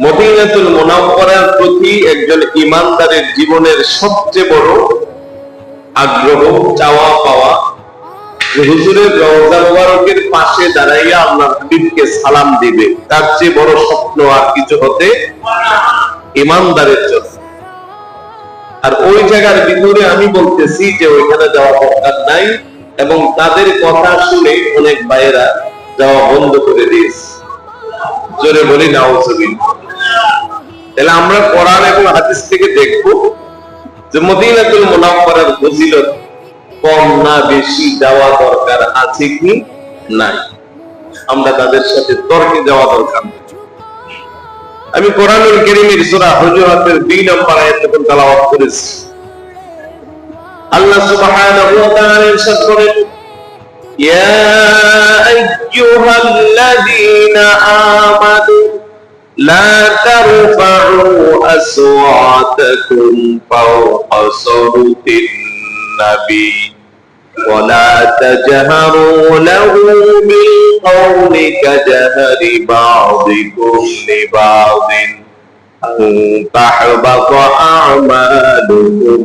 মদিনাতুল মুনাওয়ারার প্রতি একজন ঈমানদারের জীবনের সবচেয়ে বড় আগ্রহ, চাওয়া পাওয়া যে হুজুরের রওজা মুবারকের পাশে দাঁড়াইয়া আল্লাহর হাবিবকে সালাম দিবে, তার চেয়ে বড় স্বপ্ন আর কিছু হতে ঈমানদারের জন্য। আর ওই জায়গার ভিতরে আমি বলতেছি যে ওইখানে যাওয়া দরকার নাই, এবং তাদের কথা শুনে অনেক ভাইয়েরা যাওয়া বন্ধ করে দিয়েছে। জোরে বলি নাউজুবিল্লাহ। তাহলে আমরা কোরআন এবং হাদিস থেকে দেখব যে মদিনাতুল মুনাওয়ারার ফজিলত কম না বেশি যাওয়া দরকার আছে কি নাই। আমরা তাদের সাথে তর্কে যাওয়া দরকার। আমি কোরআনুল কারীমের সূরা হুজুরাতের 2 নম্বর আয়াত থেকে তেলাওয়াত করেছি। আল্লাহ সুবহানাহু ওয়া তাআলা ইরশাদ করেন, ইয়া আইয়ুহাল্লাযীনা আমানু লা তারফা'উ আসওয়াতাকুম ফাওকা সাওতিন নাবী ওয়া লা তাজহারু লাহু বিল কওলি কাজহারি বা'দিকুম লিবা'দিন আন তাহবাতা আ'মালুকুম